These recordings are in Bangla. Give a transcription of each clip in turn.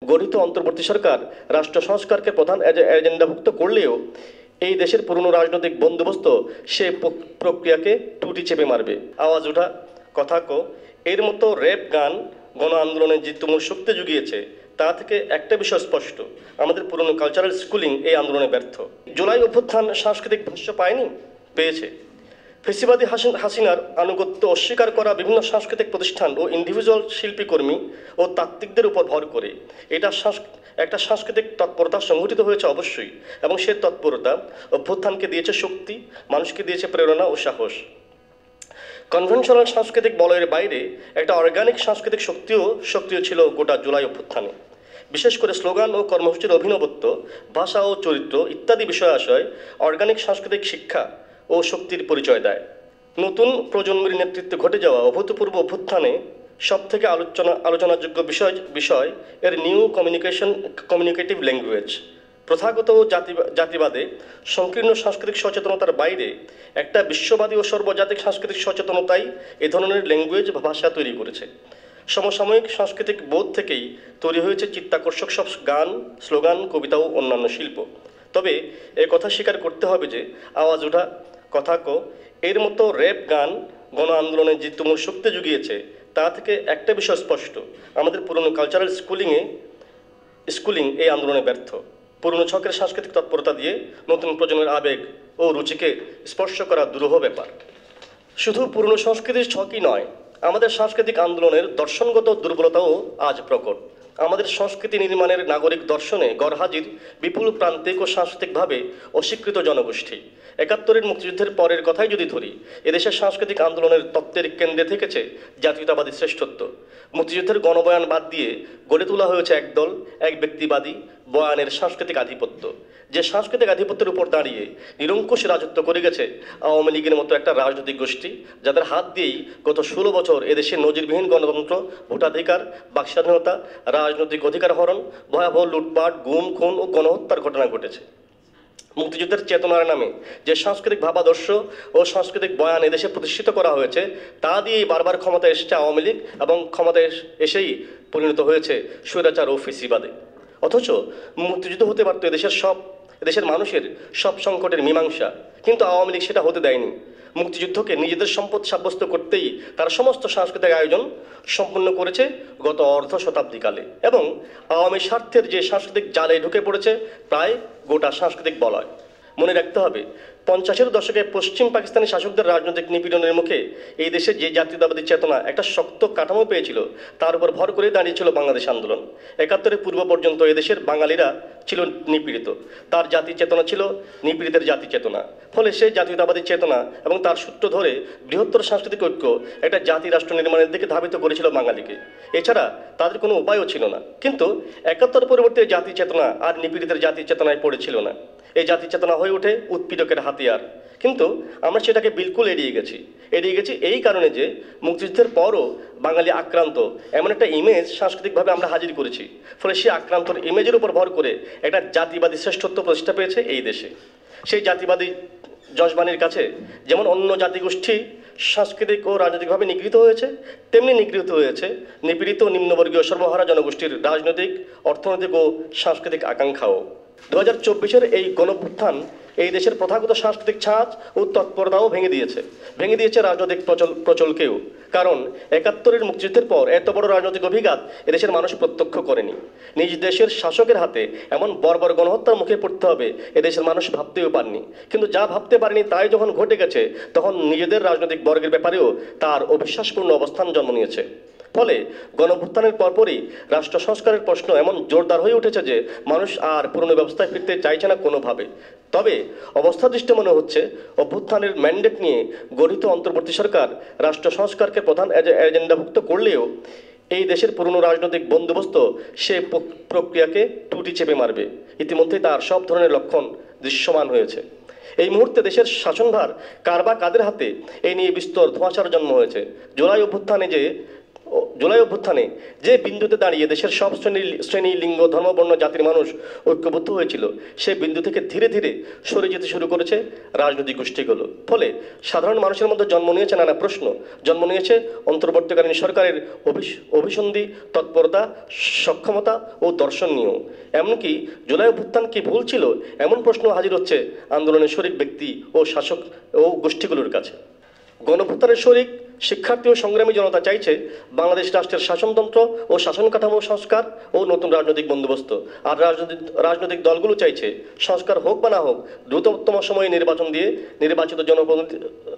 গঠিত অন্তর্বর্তী সরকার রাষ্ট্র সংস্কারকে প্রধান এজেন্ডাভুক্ত করলেও এই দেশের পুরনো রাজনৈতিক বন্দোবস্ত সে প্রক্রিয়াকে টুটি চেপে মারবে। আওয়াজ ওঠা, কথা কো, এর মতো র্যাপ গান গণ আন্দোলনে যে তুমুল শক্তি জুগিয়েছে তা থেকে একটা বিষয় স্পষ্ট, আমাদের পুরনো কালচারাল স্কুলিং এই আন্দোলনে ব্যর্থ। জুলাই অভ্যুত্থান সাংস্কৃতিক ভাষ্য পায়নি, পেয়েছে। ফেসিবাদী হাসিনার আনুগত্য অস্বীকার করা বিভিন্ন সাংস্কৃতিক প্রতিষ্ঠান ও ইন্ডিভিজুয়াল শিল্পীকর্মী ও তাত্ত্বিকদের উপর ভর করে একটা সাংস্কৃতিক তৎপরতা সংঘটিত হয়েছে অবশ্যই, এবং সে তৎপরতা অভ্যুত্থানকে দিয়েছে শক্তি, মানুষকে দিয়েছে প্রেরণা ও সাহস। কনভেনশনাল সাংস্কৃতিক বলয়ের বাইরে একটা অর্গানিক সাংস্কৃতিক সক্রিয় ছিল গোটা জুলাই অভ্যুত্থানে। বিশেষ করে স্লোগান ও কর্মসূচির অভিনবত্ব, ভাষা ও চরিত্র ইত্যাদি বিষয়াশয় অর্গানিক সাংস্কৃতিক শিক্ষা ও শক্তির পরিচয় দেয়। নতুন প্রজন্মের নেতৃত্বে ঘটে যাওয়া অভূতপূর্ব অভ্যুত্থানে সবথেকে আলোচনাযোগ্য বিষয় এর নিউ কমিউনিকেটিভ ল্যাঙ্গুয়েজ। প্রথাগত জাতিবাদে সংকীর্ণ সাংস্কৃতিক সচেতনতার বাইরে একটা বিশ্ববাদী ও সর্বজাতিক সাংস্কৃতিক সচেতনতাই এ ধরনের ল্যাঙ্গুয়েজ বা ভাষা তৈরি করেছে। সমসাময়িক সাংস্কৃতিক বোধ থেকেই তৈরি হয়েছে চিত্তাকর্ষক সব গান, স্লোগান, কবিতা ও অন্যান্য শিল্প। তবে এ কথা স্বীকার করতে হবে যে আওয়াজ ওঠা, কথা কো, এর মতো র্যাপ গান গণ আন্দোলনে যে তুমুল শক্তি জুগিয়েছে তা থেকে একটা বিষয় স্পষ্ট, আমাদের পুরনো কালচারাল স্কুলিং এই আন্দোলনে ব্যর্থ। পুরনো ছকের সাংস্কৃতিক তৎপরতা দিয়ে নতুন প্রজন্মের আবেগ ও রুচিকে স্পর্শ করা দুরূহ ব্যাপার। শুধু পুরনো সংস্কৃতির ছকই নয়, আমাদের সাংস্কৃতিক আন্দোলনের দর্শনগত দুর্বলতাও আজ প্রকট। আমাদের সংস্কৃতি নির্মাণের নাগরিক দর্শনে গরহাজির বিপুল প্রান্তিক ও সাংস্কৃতিকভাবে অস্বীকৃত জনগোষ্ঠী। ৭১-এর মুক্তিযুদ্ধের পরের কথাই যদি ধরি, এদেশের সাংস্কৃতিক আন্দোলনের তত্ত্বের কেন্দ্রে থেকেছে জাতীয়তাবাদী শ্রেষ্ঠত্ব। মুক্তিযুদ্ধের গণবয়ান বাদ দিয়ে গড়ে তোলা হয়েছে একদল এক ব্যক্তিবাদী বয়ানের সাংস্কৃতিক আধিপত্য, যে সাংস্কৃতিক আধিপত্যের উপর দাঁড়িয়ে নিরঙ্কুশ রাজত্ব করে গেছে আওয়ামী লীগের মতো একটা রাজনৈতিক গোষ্ঠী, যাদের হাত দিয়েই গত ১৬ বছর এদেশে নজিরবিহীন গণতন্ত্র, ভোটাধিকার, বাকস্বাধীনতা, রাজনৈতিক অধিকার হরণ, ভয়াবহ লুটপাট, গুম, খুন ও গণহত্যার ঘটনা ঘটেছে। মুক্তিযুদ্ধের চেতনার নামে যে সাংস্কৃতিক ভাবাদর্শ ও সাংস্কৃতিক বয়ান এদেশে প্রতিষ্ঠিত করা হয়েছে তা দিয়েই বারবার ক্ষমতায় এসেছে আওয়ামী লীগ, এবং ক্ষমতায় এসেই পরিণত হয়েছে স্বৈরাচার ও ফেসিবাদে। অথচ মুক্তিযুদ্ধ হতে পারত এদেশের মানুষের সব সংকটের মীমাংসা, কিন্তু আওয়ামী লীগ সেটা হতে দেয়নি। মুক্তিযুদ্ধকে নিজেদের সম্পদ সাব্যস্ত করতেই তারা সমস্ত সাংস্কৃতিক আয়োজন সম্পন্ন করেছে গত অর্ধ শতাব্দীকালে, এবং আওয়ামী স্বার্থের যে সাংস্কৃতিক জালে ঢুকে পড়েছে প্রায় গোটা সাংস্কৃতিক বলয়। মনে রাখতে হবে, ৫০-এর দশকে পশ্চিম পাকিস্তানি শাসকদের রাজনৈতিক নিপীড়নের মুখে এই দেশে যে জাতীয়তাবাদী চেতনা একটা শক্ত কাঠামো পেয়েছিল, তার উপর ভর করে দাঁড়িয়েছিল বাংলাদেশ আন্দোলন। ৭১-এর পূর্ব পর্যন্ত এদেশের বাঙালিরা ছিল নিপীড়িত, তার জাতি চেতনা ছিল নিপীড়িতের জাতি চেতনা। ফলে সেই জাতীয়তাবাদী চেতনা এবং তার সূত্র ধরে বৃহত্তর সাংস্কৃতিক ঐক্য একটা জাতি রাষ্ট্র নির্মাণের দিকে ধাবিত করেছিল বাঙালিকে। এছাড়া তাদের কোনো উপায়ও ছিল না। কিন্তু ৭১ পরবর্তী জাতি চেতনা আর নিপীড়িতের জাতি চেতনায় পড়েছিল না। এই জাতি চেতনা হয়ে ওঠে উৎপীড়কের হাতিয়ার। কিন্তু আমরা সেটাকে বিলকুল এড়িয়ে গেছি এই কারণে যে মুক্তিযুদ্ধের পরও বাঙালি আক্রান্ত এমন একটা ইমেজ সাংস্কৃতিকভাবে আমরা হাজির করেছি। ফলে সেই আক্রান্তর ইমেজের উপর ভর করে একটা জাতিবাদী শ্রেষ্ঠত্ব প্রতিষ্ঠা পেয়েছে এই দেশে। সেই জাতিবাদী যশবাণীর কাছে যেমন অন্য জাতিগোষ্ঠী সাংস্কৃতিক ও রাজনৈতিকভাবে নিগৃহীত হয়েছে, তেমনি নিগৃহীত হয়েছে নিপীড়িত নিম্নবর্গীয় সর্বহারা জনগোষ্ঠীর রাজনৈতিক, অর্থনৈতিক ও সাংস্কৃতিক আকাঙ্ক্ষাও। ২০২৪-এর এই গণঅভ্যুত্থান এই দেশের প্রথাগত সাংস্কৃতিক ছাঁচ ও তৎপরতাও ভেঙে দিয়েছে রাজনৈতিক প্রচলকেও। কারণ ৭১-এর মুক্তিযুদ্ধের পর এত বড় রাজনৈতিক অভিঘাত এদেশের মানুষ প্রত্যক্ষ করেনি। নিজ দেশের শাসকের হাতে এমন বর্বর গণহত্যার মুখে পড়তে হবে এদেশের মানুষ ভাবতেও পারেনি। কিন্তু যা ভাবতে পারেনি তাই যখন ঘটে গেছে, তখন নিজেদের রাজনৈতিক বর্গের ব্যাপারেও তার অবিশ্বাসপূর্ণ অবস্থান জন্ম নিয়েছে। ফলে গণঅভ্যুত্থানের পরপরই রাষ্ট্র সংস্কারের প্রশ্ন এমন জোরদার হয়ে উঠেছে যে মানুষ আর পুরনো ব্যবস্থায় ফিরতে চাইছে না কোনোভাবে। তবে অবস্থাদৃষ্টে মনে হচ্ছে, অভ্যুত্থানের ম্যান্ডেট নিয়ে গঠিত অন্তর্বর্তী সরকার রাষ্ট্র সংস্কারকে প্রধান এজেন্ডাভুক্ত করলেও এই দেশের পুরনো রাজনৈতিক বন্দোবস্ত সে প্রক্রিয়াকে টুটি চেপে মারবে। ইতিমধ্যে তার সব ধরনের লক্ষণ দৃশ্যমান হয়েছে। এই মুহূর্তে দেশের শাসনভার কার বা কাদের হাতে, এই নিয়ে বিস্তর ধোঁয়াশার জন্ম হয়েছে। জুলাই অভ্যুত্থানে জুলাই অভ্যুত্থানে যে বিন্দুতে দাঁড়িয়ে দেশের সব শ্রেণী লিঙ্গ ধর্ম বর্ণ জাতির মানুষ ঐক্যবদ্ধ হয়েছিল, সেই বিন্দু থেকে ধীরে ধীরে সরে যেতে শুরু করেছে রাজনৈতিক গোষ্ঠীগুলো। ফলে সাধারণ মানুষের মধ্যে জন্ম নিয়েছে নানা প্রশ্ন, জন্ম নিয়েছে অন্তর্বর্তীকালীন সরকারের অভিসন্ধি তৎপরতা, সক্ষমতা ও দর্শন নিয়েও। এমনকি জুলাই অভ্যুত্থান কি ভুল ছিল এমন প্রশ্ন হাজির হচ্ছে আন্দোলনের শরিক ব্যক্তি ও শাসক ও গোষ্ঠীগুলোর কাছে। গণঅভ্যুত্থানের শরিক শিক্ষার্থী ও সংগ্রামী জনতা চাইছে বাংলাদেশ রাষ্ট্রের শাসনতন্ত্র ও শাসন কাঠামো সংস্কার ও নতুন রাজনৈতিক বন্দোবস্ত। আর রাজনৈতিক দলগুলো চাইছে সংস্কার হোক বা না হোক, দ্রুততম সময়ে নির্বাচন দিয়ে নির্বাচিত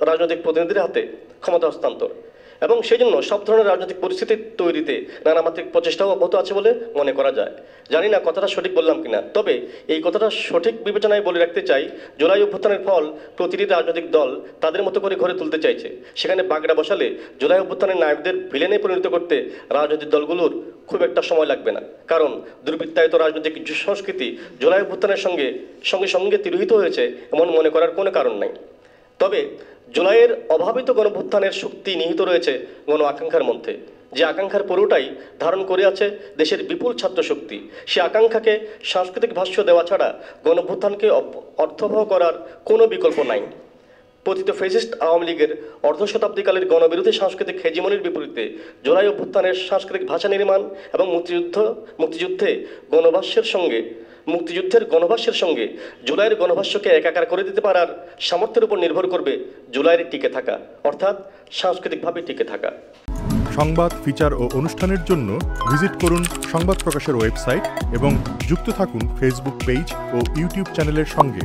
রাজনৈতিক প্রতিনিধিদের হাতে ক্ষমতা হস্তান্তর। এবং সেই জন্য সব ধরনের রাজনৈতিক পরিস্থিতি তৈরিতে নানামাত্রিক প্রচেষ্টাও অব্যাহত আছে বলে মনে করা যায়। জানি না কথাটা সঠিক বললাম কিনা, তবে এই কথাটা সঠিক বিবেচনায় বলে রাখতে চাই, জুলাই অভ্যুত্থানের ফল প্রতিটি রাজনৈতিক দল তাদের মতো করে ঘরে তুলতে চাইছে। সেখানে বাগড়া বসালে জুলাই অভ্যুত্থানের নায়কদের ভিলেনে পরিণত করতে রাজনৈতিক দলগুলোর খুব একটা সময় লাগবে না, কারণ দুর্বৃত্তায়িত রাজনৈতিক সংস্কৃতি জুলাই অভ্যুত্থানের সঙ্গে সঙ্গে তিরোহিত হয়েছে এমন মনে করার কোনো কারণ নাই। তবে জুলাইয়ের অভাবিত গণঅভ্যুত্থানের শক্তি নিহিত রয়েছে গণ আকাঙ্ক্ষার মধ্যে, যে আকাঙ্ক্ষার পুরোটাই ধারণ করে আছে দেশের বিপুল ছাত্র শক্তি। সে আকাঙ্ক্ষাকে সাংস্কৃতিক ভাষ্য দেওয়া ছাড়া গণঅভ্যুত্থানকে অর্থবহ করার কোনো বিকল্প নাই। পতিত ফ্যাসিস্ট আওয়ামী লীগের অর্ধশতাব্দীকালের গণবিরোধী সাংস্কৃতিক হেজিমনির বিপরীতে জুলাই অভ্যুত্থানের সাংস্কৃতিক ভাষা নির্মাণ এবং মুক্তিযুদ্ধের গণভাষ্যের সঙ্গে জুলাইয়ের গণভাষ্যকে একাকার করে দিতে পারার সামর্থ্যের উপর নির্ভর করবে জুলাইয়ের টিকে থাকা, অর্থাৎ সাংস্কৃতিকভাবে টিকে থাকা। সংবাদ, ফিচার ও অনুষ্ঠানের জন্য ভিজিট করুন সংবাদ প্রকাশের ওয়েবসাইট এবং যুক্ত থাকুন ফেসবুক পেজ ও ইউটিউব চ্যানেলের সঙ্গে।